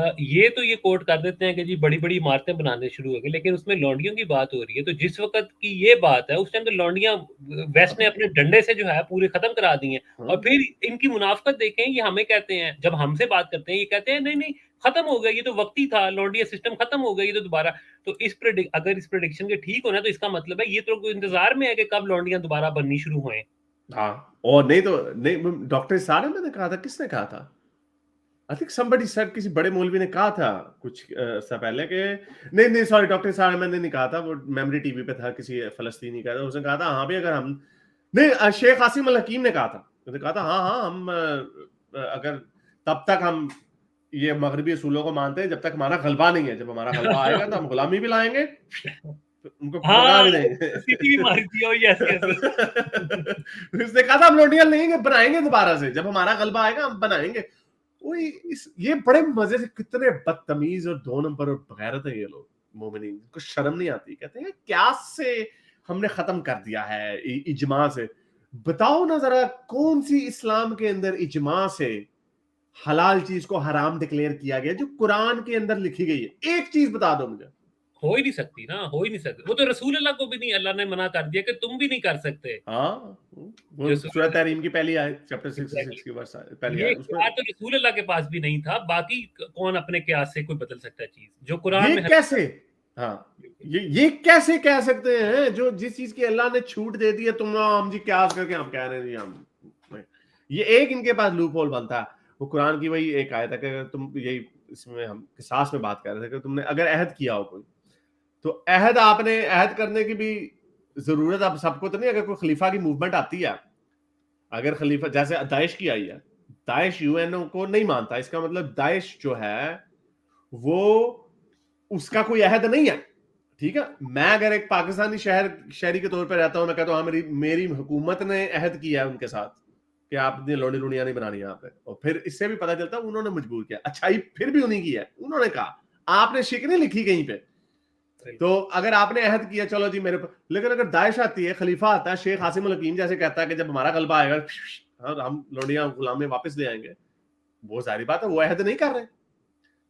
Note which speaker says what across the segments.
Speaker 1: یہ تو یہ کوٹ کر دیتے ہیں کہ جی بڑی بڑی عمارتیں بنانے شروع ہو گئی، لیکن اس میں لونڈیوں کی بات ہو رہی ہے. تو جس وقت کی یہ بات ہے اس ٹائم تو لونڈیاں ویسٹ نے اپنے ڈنڈے سے جو ہے پورے ختم کرا دی ہیں. اور پھر ان کی منافقت دیکھیں، یہ ہمیں کہتے ہیں جب ہم سے بات کرتے ہیں، یہ کہتے ہیں نہیں نہیں ختم ہو گیا، یہ تو وقتی تھا، لونڈیا سسٹم ختم ہو گیا، یہ تو دوبارہ. تو اگر اس پریڈکشن کے ٹھیک ہونا تو اس کا مطلب ہے یہ تو انتظار میں ہے کہ کب لونڈیاں دوبارہ بننی شروع ہوئیں.
Speaker 2: ہاں، اور نہیں تو نہیں. ڈاکٹر سارے میں نے کہا تھا، کس نے کہا تھا؟ I think somebody said، کسی بڑے مولوی نے کہا تھا کچھ سا پہلے کہ نہیں سوری، ڈاکٹر سارے میں نے نہیں کہا تھا، وہ میموری ٹی وی پہ تھا، کسی فلسطینی کا تھا، اس نے کہا تھا ہاں بھی اگر ہم نہیں، شیخ عاصم الحکیم نے کہا تھا، اس نے کہا تھا ہاں ہم اگر تب تک ہم یہ مغربی اصولوں کو مانتے ہیں جب تک ہمارا غلبہ نہیں ہے، جب ہمارا غلبہ آئے گا تو ہم غلامی بھی لائیں گے، ان کو بھگا بھی دیں گے.
Speaker 1: سیٹی بھی ماری تھی. یس یس.
Speaker 2: اس نے کہا تھا ہم لونڈیاں لیں گے، بنائیں گے دوبارہ سے، جب ہمارا غلبہ آئے گا ہم بنائیں گے. یہ بڑے مزے سے، کتنے بدتمیز اور دو نمبر اور بغیرت ہیں یہ لوگ مومنین، کو شرم نہیں آتی. کہتے ہیں کیا سے ہم نے ختم کر دیا ہے اجماع سے. بتاؤ نا ذرا، کون سی اسلام کے اندر اجماع سے حلال چیز کو حرام ڈکلیئر کیا گیا جو قرآن کے اندر لکھی گئی ہے؟ ایک چیز بتا دو مجھے.
Speaker 1: ہو ہی نہیں سکتی نا، ہو ہی نہیں سکتی. وہ تو رسول اللہ کو بھی نہیں، اللہ نے منع کر دیا کہ تم بھی نہیں کر سکتے.
Speaker 2: ہاں، وہ سورہ تحریم کی پہلی آیت، چیپٹر 66 کی ورس پہلی
Speaker 1: یہ
Speaker 2: آیت، اس میں
Speaker 1: اختیار تو رسول اللہ کے پاس بھی نہیں تھا. باقی کون اپنے قیاس سے کوئی بدل سکتا ہے چیز جو قرآن
Speaker 2: یہ
Speaker 1: میں
Speaker 2: کیسے، ہاں یہ کیسے کہہ سکتے ہیں جو جس چیز کی اللہ نے چھوٹ دے دی ہے، تم ہم جی قیاس کر کے ہم کہہ رہے ہیں جی ہم. یہ ایک ان کے پاس لوپ ہول بنتا ہے. وہ قرآن کی وہی ایک آیت ہے کہ تم یہی، اس میں ہم قصاص میں بات کر رہے تھے کہ تم نے اگر عہد کیا ہو کوئی، تو عہد آپ نے عہد کرنے کی بھی ضرورت اب سب کو تو نہیں. اگر کوئی خلیفہ کی موومنٹ آتی ہے، اگر خلیفہ جیسے داعش کی آئی ہے، داعش یو این او کو نہیں مانتا، اس کا مطلب داعش جو ہے وہ اس کا کوئی عہد نہیں ہے. ٹھیک ہے، میں اگر ایک پاکستانی شہری کے طور پہ رہتا ہوں، میں کہتا ہوں میری حکومت نے عہد کیا ہے ان کے ساتھ کہ آپ نے لونڈی لونڈیاں نہیں بنانی یہاں پہ، اور پھر اس سے بھی پتہ چلتا انہوں نے مجبور کیا. اچھائی پھر بھی انہیں کی ہے، انہوں نے کہا، آپ نے شک نہیں لکھی کہیں پہ. تو اگر آپ نے عہد کیا چلو جی میرے پر، لیکن اگر داعش آتی ہے، خلیفہ آتا ہے، شیخ عاصم الحکیم جیسے کہتا ہے کہ جب ہمارا غلبہ آئے گا ہم لونڈیاں غلام میں واپس لے آئیں گے، وہ ظاہری بات ہے وہ عہد نہیں کر رہے.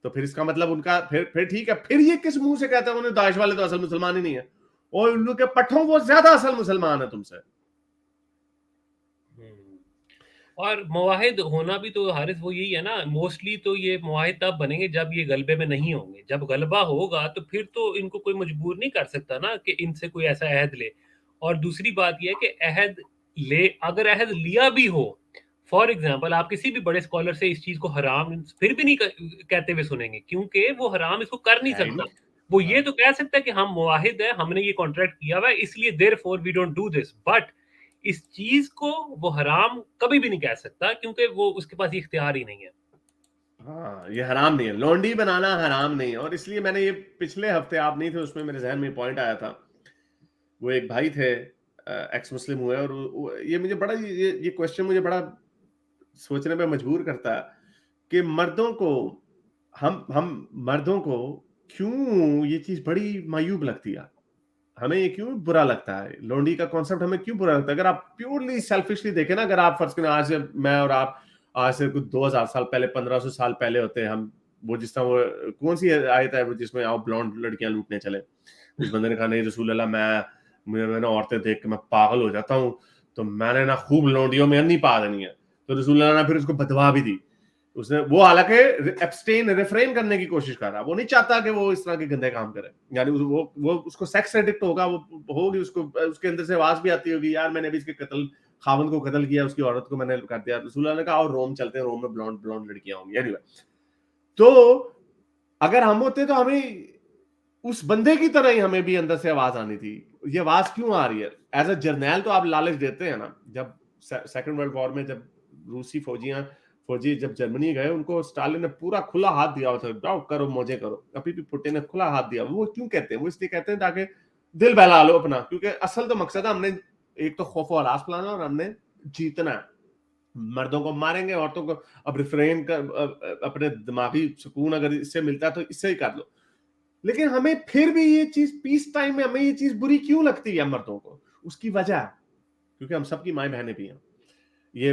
Speaker 2: تو پھر اس کا مطلب ان کا پھر ٹھیک ہے، پھر یہ کس منہ سے کہتے ہیں انہیں داعش والے تو اصل مسلمان ہی نہیں ہے، اور ان لوگ کے پٹھوں وہ زیادہ اصل مسلمان ہے تم سے.
Speaker 1: اور معاہد ہونا بھی تو حارث وہ یہی ہے نا، موسٹلی تو یہ معاہد تب بنیں گے جب یہ غلبے میں نہیں ہوں گے. جب غلبہ ہوگا تو پھر تو ان کو کوئی مجبور نہیں کر سکتا نا کہ ان سے کوئی ایسا عہد لے. اور دوسری بات یہ ہے کہ عہد لے، اگر عہد لیا بھی ہو، فار ایگزامپل آپ کسی بھی بڑے اسکالر سے اس چیز کو حرام پھر بھی نہیں کہتے ہوئے سنیں گے، کیونکہ وہ حرام اس کو کر نہیں سکتا. وہ یہ تو کہہ سکتا ہے کہ ہم معاہد ہیں، ہم نے یہ کانٹریکٹ کیا ہوا ہے، اس لیے therefore we don't do this. But اس چیز کو وہ حرام کبھی بھی نہیں کہہ سکتا، کیونکہ وہ اس کے پاس یہ اختیار ہی نہیں ہے.
Speaker 2: ہاں، یہ حرام نہیں ہے، لونڈی بنانا حرام نہیں ہے. اور اس لیے میں نے یہ پچھلے ہفتے، آپ نہیں تھے اس میں، میرے ذہن میں پوائنٹ آیا تھا. وہ ایک بھائی تھے ایکس مسلم ہوئے، اور یہ مجھے بڑا یہ کوشچن مجھے بڑا سوچنے پہ مجبور کرتا ہے کہ مردوں کو، ہم مردوں کو کیوں یہ چیز بڑی معیوب لگتی ہے، ہمیں یہ کیوں برا لگتا ہے، لونڈی کا کانسیپٹ ہمیں کیوں برا لگتا ہے. اگر آپ پیورلی سیلفشلی دیکھیں نا، اگر آپ فرض کریں آج سے میں اور آپ آج سے کچھ 2000 سال پہلے، 1500 سال پہلے ہوتے ہم، وہ جس طرح وہ کون سی آیت ہے جس میں آپ بلونڈ لڑکیاں لوٹنے چلے، اس بندے نے کہا نہیں رسول اللہ، میں نا عورتیں دیکھ کے میں پاگل ہو جاتا ہوں، تو میں نے نا خوب لونڈیوں میں نہیں پا دینی ہے. تو رسول اللہ نے پھر اس کو بدوا بھی دی. اس نے وہ حالانکہ ایبسٹین ریفرین کرنے کی کوشش کر رہا، وہ نہیں چاہتا کہ وہ اس طرح کے گندے کام کرے. یعنی وہ اس کو سیکس ایڈکٹ ہوگا، وہ ہوگی، اس کو اس کے اندر سے آواز بھی آتی ہوگی یار میں نے بھی اس کے خاوند کو قتل کیا، اس کی عورت کو میں نے کر دیا. رسول اللہ نے کہا اور روم چلتے ہیں، روم میں بلونڈ لڑکیاں ہوں گی. تو اگر ہم ہوتے تو ہمیں اس بندے کی طرح ہی ہمیں بھی اندر سے آواز آنی تھی. یہ آواز کیوں آ رہی ہے؟ ایز اے جرنیل تو آپ لالچ دیتے ہیں نا. جب سیکنڈ ورلڈ وار میں جب روسی فوجی جب جرمنی گئے، ان کو اسٹالن نے پورا کھلا ہاتھ دیا ہوا تھا، جاؤ کرو موجے کرو. ابھی بھی پٹن نے کھلا ہاتھ دیا. وہ کیوں کہتے ہیں؟ وہ اس لیے کہتے ہیں تاکہ دل بہلا لو اپنا، کیونکہ اصل تو مقصد ہے ہم نے ایک تو خوف و ہراس پلانا اور ہم نے جیتنا ہے. مردوں کو ماریں گے، عورتوں کو اب ریفرین کر، اپنے دماغی سکون اگر اس سے ملتا ہے تو اس سے ہی کر لو. لیکن ہمیں پھر بھی یہ چیز پیس ٹائم میں ہمیں یہ چیز بری کیوں لگتی ہے مردوں کو؟ اس کی وجہ ہے کیونکہ ہم سب کی مائیں بہنیں بھی ہیں. یہ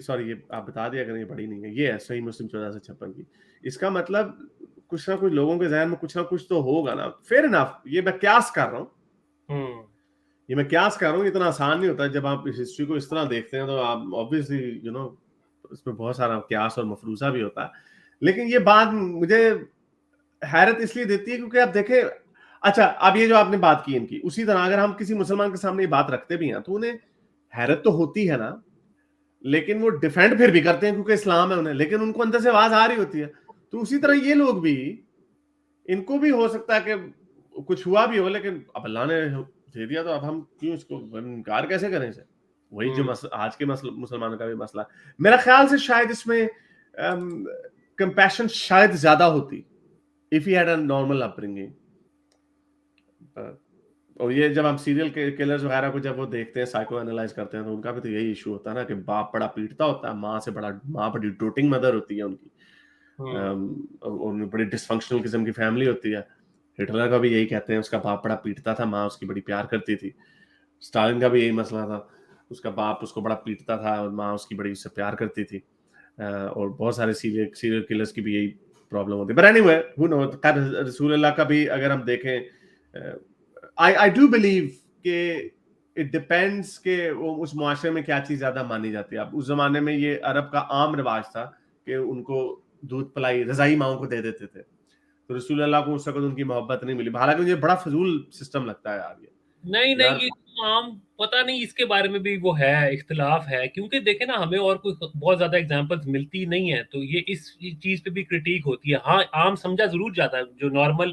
Speaker 2: سوری یہ آپ بتا دیا کریں، یہ بڑی نہیں ہے، یہ ہے صحیح مسلم 1456 کی. اس کا مطلب کچھ نہ کچھ لوگوں کے ذہن میں کچھ نہ کچھ تو ہوگا نا. فیئر انف، یہ میں قیاس کر رہا ہوں، یہ میں قیاس کر رہا ہوں. اتنا آسان نہیں ہوتا جب آپ اس ہسٹری کو اس طرح دیکھتے ہیں تو آپ obviously اس میں بہت سارا قیاس اور مفروضہ بھی ہوتا ہے. لیکن یہ بات مجھے حیرت اس لیے دیتی ہے کیونکہ آپ دیکھیں، اچھا اب یہ جو آپ نے بات کی ان کی، اسی طرح اگر ہم کسی مسلمان کے سامنے یہ بات رکھتے بھی ہیں تو انہیں حیرت تو ہوتی ہے نا، لیکن وہ ڈیفینڈ پھر بھی کرتے ہیں کیونکہ اسلام ہے انہیں، لیکن ان کو اندر سے آواز آ رہی ہوتی ہے. تو اسی طرح یہ لوگ بھی، ان کو بھی ہو سکتا ہے کہ کچھ ہوا بھی ہو، لیکن اب اللہ نے دے دیا تو اب ہم کیوں اس کو انکار کیسے کریں سے. وہی جو آج کے مسلمانوں کا بھی مسئلہ. میرا خیال سے شاید اس میں کمپیشن شاید زیادہ ہوتی if he had a normal upbringing. اور یہ جب ہم سیریل کلرز وغیرہ کو جب وہ دیکھتے ہیں، سائیکو انالائز کرتے ہیں، تو ان کا بھی تو یہی ایشو ہوتا ہے نا کہ باپ بڑا پیٹتا ہوتا ہے، ماں بڑی ڈوٹنگ مدر ہوتی ہے ان کی، بڑی ڈس فنکشنل قسم کی فیملی ہوتی ہے. ہٹلر کا بھی یہی کہتے ہیں، اس کا باپ بڑا پیٹتا تھا، ماں اس کی بڑی پیار کرتی تھی. اسٹالن کا بھی یہی مسئلہ تھا، اس کا باپ اس کو بڑا پیٹتا تھا اور ماں اس کی بڑی اس سے پیار کرتی تھی. اور بہت سارے سیریل کلرز کی بھی یہی پرابلم ہوتی ہے. But any way who knows، رسول اللہ کا بھی اگر ہم دیکھیں، I do believe کہ it depends کہ وہ اس معاشرے میں کیا چیز زیادہ مانی جاتی ہے. اب اس زمانے میں یہ عرب کا عام رواج تھا کہ ان کو دودھ پلائی رضائی ماؤں کو دے دیتے تھے، تو رسول اللہ کو اس وقت ان کی محبت نہیں ملی. حالانکہ مجھے بڑا فضول سسٹم لگتا ہے یار.
Speaker 1: نہیں یہ عام پتہ نہیں، اس کے بارے میں بھی وہ ہے، اختلاف ہے، کیونکہ دیکھیں نا ہمیں اور کوئی بہت زیادہ اگزامپلز ملتی نہیں ہیں، تو یہ اس چیز پہ بھی کرٹیک ہوتی ہے. ہاں عام سمجھا ضرور جاتا ہے، جو نارمل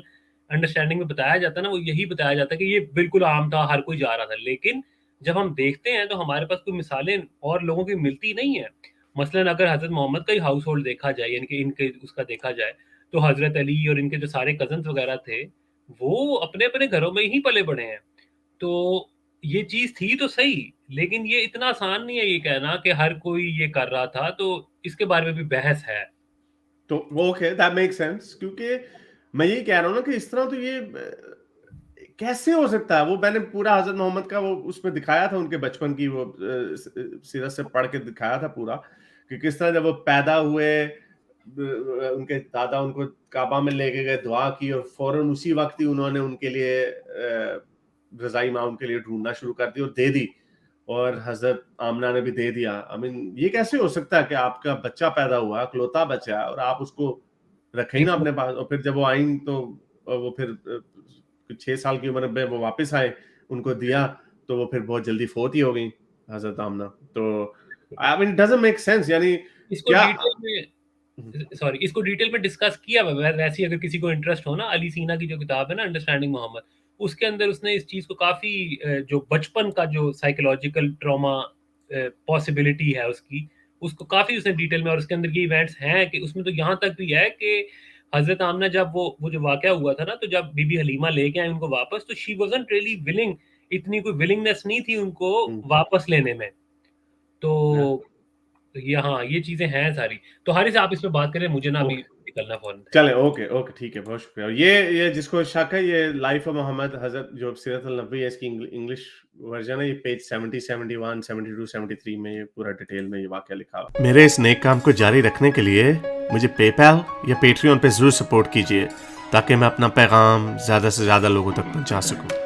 Speaker 1: انڈرسٹینڈنگ میں بتایا جاتا ہے نا، وہ یہی بتایا جاتا ہے کہ یہ بالکل عام تھا، ہر کوئی جا رہا تھا. لیکن جب ہم دیکھتے ہیں تو ہمارے پاس کوئی مثالیں اور لوگوں کی ملتی نہیں ہیں. مثلاً اگر حضرت محمد کا ہی ہاؤس ہولڈ دیکھا جائے، یعنی کہ ان کے اس کا دیکھا جائے، تو حضرت علی اور ان کے جو سارے کزنس وغیرہ تھے وہ اپنے اپنے گھروں میں ہی پلے بڑے ہیں. تو یہ چیز تھی تو صحیح، لیکن یہ اتنا آسان نہیں ہے یہ کہنا کہ ہر کوئی یہ کر رہا تھا. تو اس کے بارے میں بھی بحث ہے.
Speaker 2: تو اوکے دیٹ میک سینس، کیونکہ میں یہی کہہ رہا ہوں نا کہ اس طرح تو یہ کیسے ہو سکتا ہے. وہ میں نے پورا حضرت محمد کا وہ اس میں دکھایا تھا، ان کے بچپن کی وہ سیرت سے پڑھ کے دکھایا تھا پورا، کہ کس طرح جب وہ پیدا ہوئے ان کے دادا ان کو کعبہ میں لے کے گئے، دعا کی، اور فوراً اسی وقت ہی انہوں نے ان کے لیے رضائی ماں ان کے لیے ڈھونڈنا شروع کر دی اور دے دی، اور حضرت آمنہ نے بھی دے دیا. یہ کیسے ہو سکتا ہے کہ آپ کا بچہ پیدا ہوا، اکلوتا بچہ، اور آپ اس کو رکھیں ہی نا اپنے پاس، اور پھر جب وہ آئیں تو وہ پھر 6 سال کی عمر میں وہ واپس آئے، ان کو دیا تو وہ پھر بہت جلدی فوت ہی ہو گئی حضرت آمنہ. تو it doesn't make sense. یعنی
Speaker 1: اس کو ڈیٹیل میں ڈسکس کیا ہوا. ویسے اگر کسی کو انٹرسٹ ہو نا، علی سینا کی جو کتاب ہے نا انڈرسٹینڈنگ محمد، اس کے اندر اس نے اس چیز کو کافی جو بچپن کا جو سائیکولوجیکل ٹراما پاسبلٹی ہے اس کو کافی اس نے ڈیٹیل میں، اور اس کے اندر یہ ایونٹس ہیں کہ اس میں تو یہاں تک بھی ہے کہ حضرت آمنہ جب وہ جو واقعہ ہوا تھا نا، تو جب بی بی حلیمہ لے کے آئے ان کو واپس، تو شی وازنٹ ریئلی ولنگ، اتنی کوئی ولنگنس نہیں تھی ان کو واپس لینے میں. تو ہاں یہ چیزیں ہیں ساری. تو حارث آپ اس پہ بات کریں، مجھے نا ابھی نکلنا فوراً.
Speaker 2: چلیں اوکے ٹھیک ہے، بہت شکریہ. یہ جس کو شک ہے، یہ لائف آف محمد حضرت جو سیرت النبوی ہے، اس کی انگلش ورژن ہے، یہ پیج 70 71 72 73 میں یہ پورا ڈیٹیل میں یہ واقعہ لکھا ہوا. میرے اس نیک کام کو جاری رکھنے کے لیے مجھے پے پیل یا پیٹریون پہ ضرور سپورٹ کیجیے، تاکہ میں اپنا پیغام زیادہ سے زیادہ لوگوں تک پہنچا سکوں.